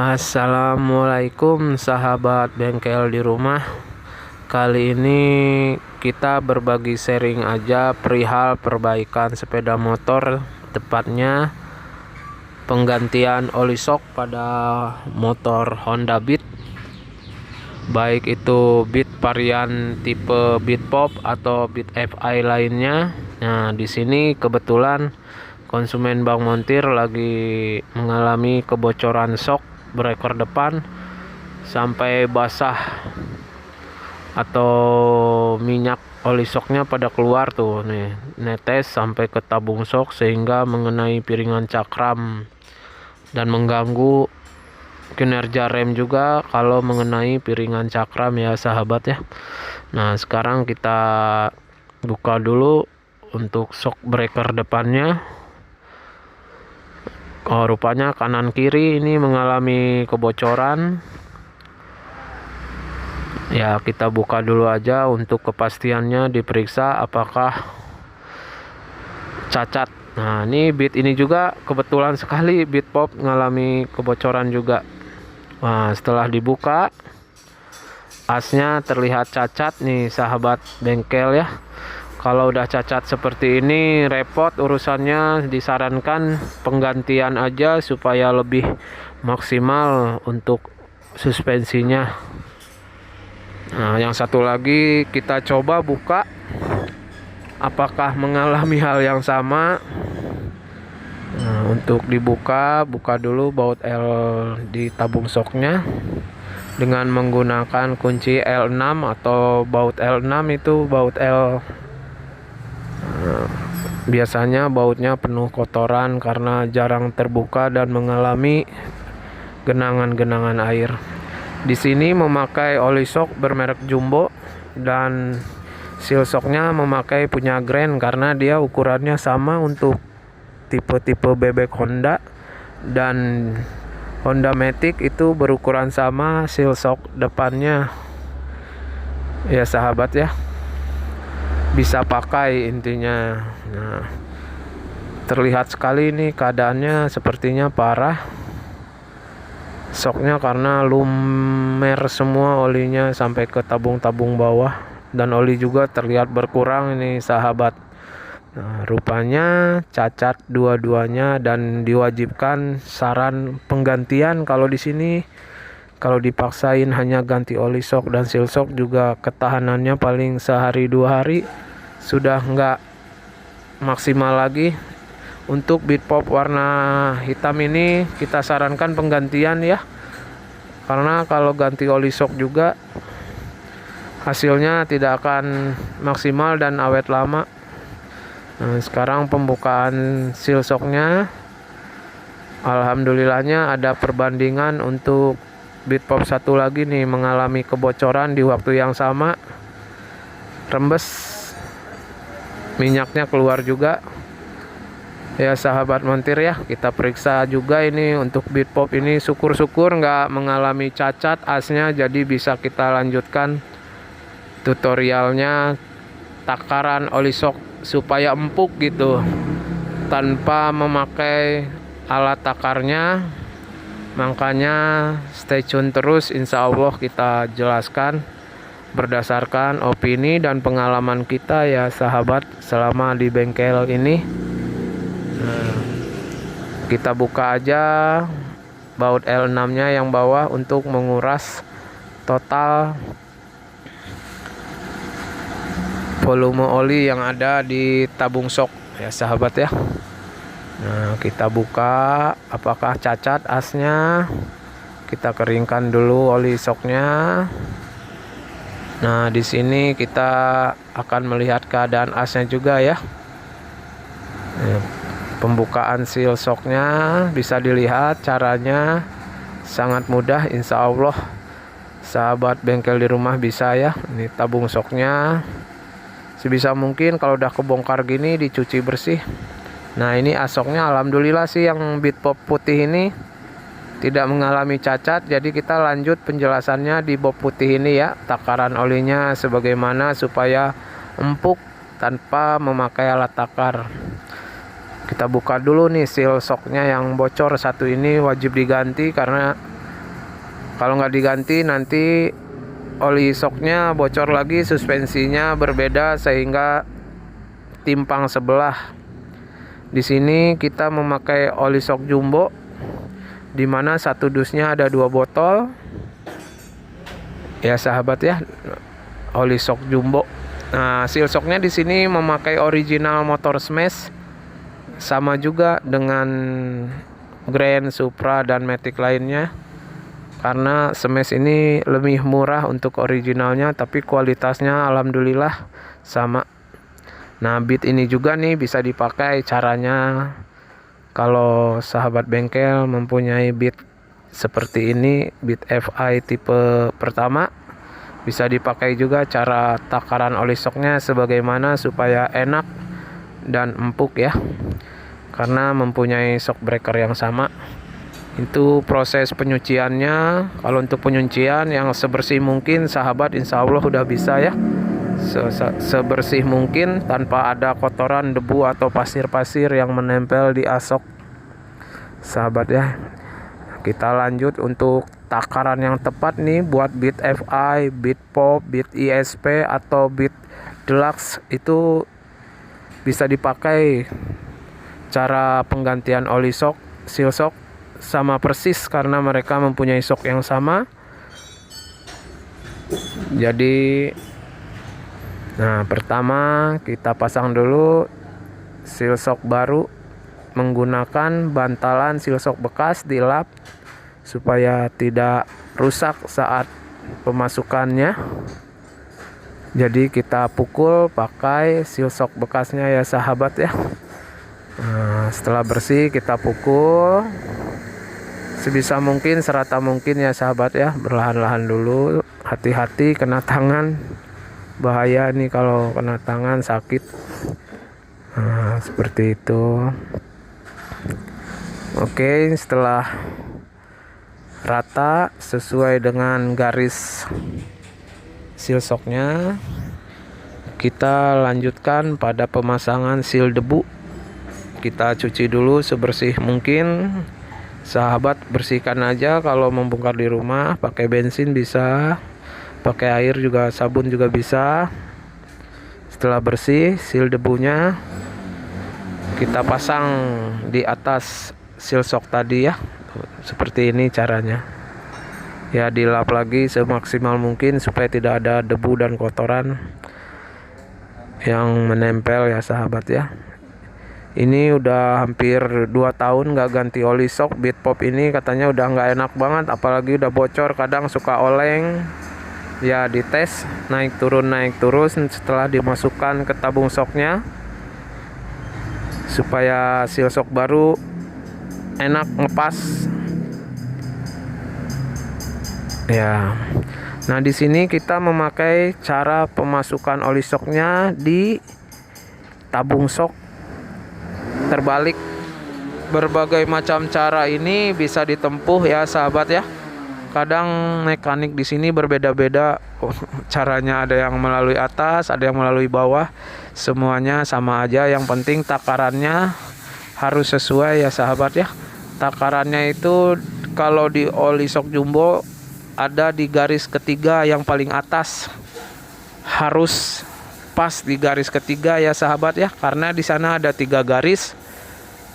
Assalamualaikum sahabat bengkel di rumah. Kali ini kita berbagi sharing aja perihal perbaikan sepeda motor, tepatnya penggantian oli shock pada motor Honda Beat, baik itu Beat varian tipe Beat Pop atau Beat FI lainnya. Nah, di sini kebetulan konsumen Bang Montir lagi mengalami kebocoran shock breaker depan sampai basah atau minyak oli shocknya pada keluar tuh nih, netes sampai ke tabung shock sehingga mengenai piringan cakram dan mengganggu kinerja rem juga kalau mengenai piringan cakram ya sahabat ya. Nah, sekarang kita buka dulu untuk shock breaker depannya. Oh, rupanya kanan kiri ini mengalami kebocoran. Ya, kita buka dulu aja untuk kepastiannya, diperiksa apakah cacat. Nah, ini Beat ini juga kebetulan sekali Beat Pop mengalami kebocoran juga. Nah, setelah dibuka, asnya terlihat cacat nih sahabat bengkel ya. Kalau udah cacat seperti ini repot urusannya, disarankan penggantian aja supaya lebih maksimal untuk suspensinya. Nah, yang satu lagi kita coba buka apakah mengalami hal yang sama. Nah, untuk dibuka, buka dulu baut L di tabung shocknya dengan menggunakan kunci L6 atau baut L6 itu baut L. Biasanya bautnya penuh kotoran karena jarang terbuka dan mengalami genangan-genangan air. Di sini memakai oli shock bermerek Jumbo dan seal shocknya memakai punya Grand karena dia ukurannya sama untuk tipe-tipe bebek Honda, dan Honda Matic itu berukuran sama seal shock depannya. Ya sahabat ya, bisa pakai intinya. Nah, terlihat sekali nih keadaannya sepertinya parah shocknya karena lumer semua olinya sampai ke tabung-tabung bawah, dan oli juga terlihat berkurang ini sahabat. Nah, rupanya cacat dua-duanya dan diwajibkan saran penggantian. Kalau di sini kalau dipaksain hanya ganti oli shock dan seal shock juga ketahanannya paling sehari 2 hari sudah nggak maksimal lagi. Untuk Beat Pop warna hitam ini kita sarankan penggantian ya, karena kalau ganti oli shock juga hasilnya tidak akan maksimal dan awet lama. Nah, sekarang pembukaan seal shocknya, alhamdulillahnya ada perbandingan untuk Beat Pop satu lagi nih mengalami kebocoran di waktu yang sama, rembes, minyaknya keluar juga. Ya sahabat montir ya, kita periksa juga ini untuk Beat Pop ini, syukur-syukur nggak mengalami cacat asnya, jadi bisa kita lanjutkan tutorialnya takaran oli shock supaya empuk gitu tanpa memakai alat takarnya. Makanya stay tune terus, insya Allah kita jelaskan berdasarkan opini dan pengalaman kita ya sahabat selama di bengkel ini. Nah, kita buka aja baut L6 nya yang bawah untuk menguras total volume oli yang ada di tabung shock ya sahabat ya. Nah, kita buka apakah cacat asnya. Kita keringkan dulu oli shocknya. Nah, di sini kita akan melihat keadaan asnya juga ya. Pembukaan seal shocknya bisa dilihat caranya sangat mudah, insya Allah sahabat bengkel di rumah bisa ya. Ini tabung shocknya sebisa mungkin kalau udah kebongkar gini dicuci bersih. Nah, ini asoknya alhamdulillah sih yang Beat Pop putih ini tidak mengalami cacat. Jadi kita lanjut penjelasannya di bob putih ini ya, takaran olinya sebagaimana supaya empuk tanpa memakai alat takar. Kita buka dulu nih seal shocknya yang bocor satu ini, wajib diganti karena Kalau nggak diganti nanti oli shocknya bocor lagi, suspensinya berbeda sehingga timpang sebelah. Di sini kita memakai oli shock jumbo, di mana satu dusnya ada 2 botol. Ya sahabat ya, oli shock jumbo. Nah, seal shocknya di sini memakai original motor Smash, sama juga dengan Grand, Supra dan Matic lainnya. Karena Smash ini lebih murah untuk originalnya, tapi kualitasnya alhamdulillah sama. Nah, beat ini juga nih bisa dipakai. Caranya kalau sahabat bengkel mempunyai beat seperti ini, beat FI tipe pertama, bisa dipakai juga cara takaran oli shocknya sebagaimana supaya enak dan empuk ya, karena mempunyai shock breaker yang sama. Itu proses penyuciannya. Kalau untuk penyucian yang sebersih mungkin sahabat, insya Allah udah bisa ya, sebersih mungkin tanpa ada kotoran, debu atau pasir-pasir yang menempel di asok sahabat ya. Kita lanjut untuk takaran yang tepat nih buat beat FI, beat pop, beat ISP atau beat deluxe. Itu bisa dipakai cara penggantian oli shock, seal shock sama persis karena mereka mempunyai shock yang sama. Jadi pertama kita pasang dulu seal shock baru menggunakan bantalan seal shock bekas, dilap supaya tidak rusak saat pemasukannya. Jadi kita pukul pakai seal shock bekasnya ya sahabat ya. Setelah bersih kita pukul sebisa mungkin, serata mungkin ya sahabat ya, berlahan-lahan dulu. Hati-hati kena tangan, bahaya nih kalau kena tangan, sakit. Seperti itu. Oke, setelah rata sesuai dengan garis seal shocknya, kita lanjutkan pada pemasangan seal debu. Kita cuci dulu sebersih mungkin. Sahabat bersihkan aja, kalau membongkar di rumah pakai bensin bisa, pakai air juga, sabun juga bisa. Setelah bersih seal debunya, kita pasang di atas seal shock tadi ya. Seperti ini caranya ya, dilap lagi semaksimal mungkin supaya tidak ada debu dan kotoran yang menempel ya sahabat ya. Ini udah hampir 2 tahun nggak ganti oli shock beat pop ini, katanya udah nggak enak banget, apalagi udah bocor, kadang suka oleng ya. Dites naik turun setelah dimasukkan ke tabung shocknya supaya seal shock baru enak ngepas ya. Nah, di sini kita memakai cara pemasukan oli shocknya di tabung shock terbalik. Berbagai macam cara ini bisa ditempuh ya sahabat ya. Kadang mekanik di sini berbeda-beda caranya, ada yang melalui atas, ada yang melalui bawah. Semuanya sama aja, yang penting takarannya harus sesuai ya sahabat ya. Takarannya itu kalau di oli shock jumbo ada di garis ketiga yang paling atas, harus pas di garis ketiga ya sahabat ya, karena di sana ada 3 garis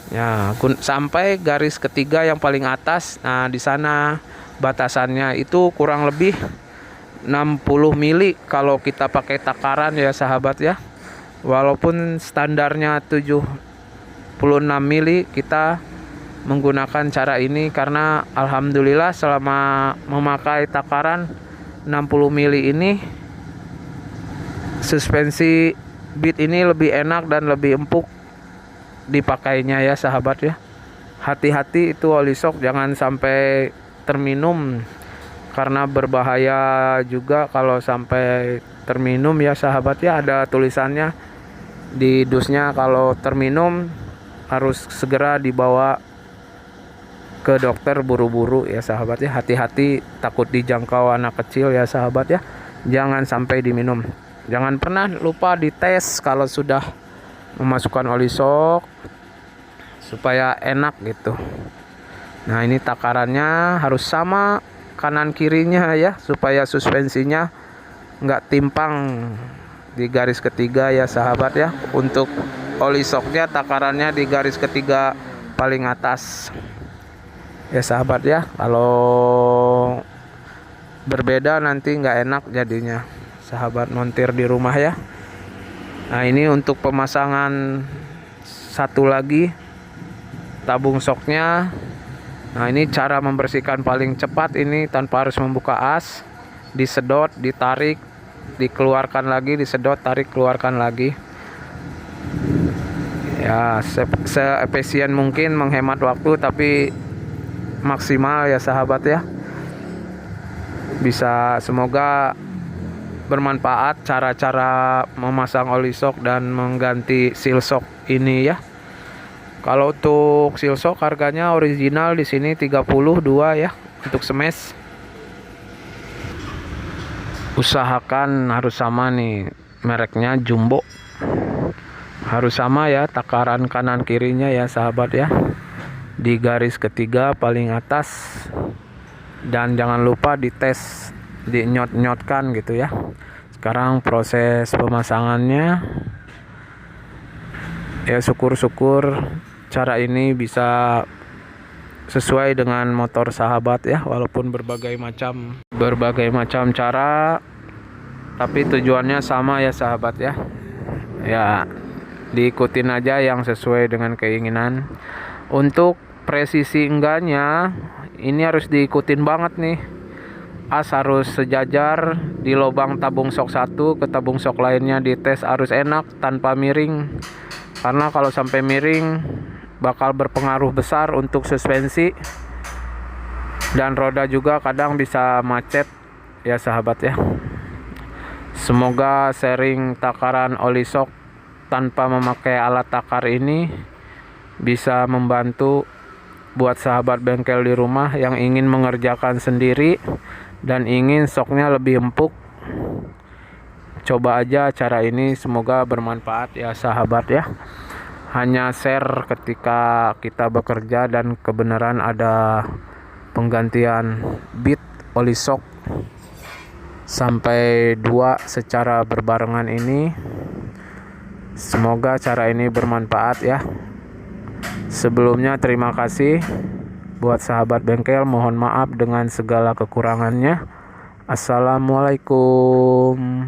ya, sampai garis ketiga yang paling atas. Nah, di sana batasannya itu kurang lebih 60 mili kalau kita pakai takaran ya sahabat ya. Walaupun standarnya 76 mili, kita menggunakan cara ini karena alhamdulillah selama memakai takaran 60 mili ini, suspensi beat ini lebih enak dan lebih empuk dipakainya ya sahabat ya. Hati-hati itu oli shock jangan sampai terminum, karena berbahaya juga kalau sampai terminum ya sahabat ya. Ada tulisannya di dusnya, kalau terminum harus segera dibawa ke dokter buru-buru ya sahabat ya. Hati-hati, takut dijangkau anak kecil ya sahabat ya. Jangan sampai diminum. Jangan pernah lupa dites kalau sudah memasukkan oli shock supaya enak gitu. Nah, ini takarannya harus sama kanan kirinya ya, supaya suspensinya nggak timpang di garis ketiga ya sahabat ya. Untuk oli shocknya takarannya di garis ketiga paling atas ya sahabat ya. Kalau berbeda nanti nggak enak jadinya sahabat montir di rumah ya. Nah ini untuk pemasangan satu lagi tabung shocknya. Nah ini cara membersihkan paling cepat ini tanpa harus membuka as. Disedot, ditarik, dikeluarkan lagi, disedot, tarik, keluarkan lagi ya. Seefisien mungkin, menghemat waktu tapi maksimal ya sahabat ya. Bisa, semoga bermanfaat cara-cara memasang oli shock dan mengganti seal shock ini ya. Kalau untuk seal shock harganya original di sini 32 ya untuk smash. Usahakan harus sama nih, mereknya Jumbo. Harus sama ya takaran kanan kirinya ya sahabat ya. Di garis ketiga paling atas. Dan jangan lupa dites, dinyot-nyotkan gitu ya. Sekarang proses pemasangannya. Ya syukur-syukur cara ini bisa sesuai dengan motor sahabat ya, walaupun berbagai macam cara, tapi tujuannya sama ya sahabat ya. Ya diikutin aja yang sesuai dengan keinginan. Untuk presisi enggaknya ini harus diikutin banget nih. As harus sejajar di lubang tabung shock satu ke tabung shock lainnya, dites harus enak tanpa miring. Karena kalau sampai miring bakal berpengaruh besar untuk suspensi, dan roda juga kadang bisa macet ya sahabat ya. Semoga sharing takaran oli shock tanpa memakai alat takar ini bisa membantu buat sahabat bengkel di rumah yang ingin mengerjakan sendiri dan ingin shocknya lebih empuk. Coba aja cara ini, semoga bermanfaat ya sahabat ya. Hanya share ketika kita bekerja dan kebenaran ada penggantian bit oli shock sampai 2 secara berbarengan ini. Semoga cara ini bermanfaat ya. Sebelumnya terima kasih buat sahabat bengkel, mohon maaf dengan segala kekurangannya. Assalamualaikum.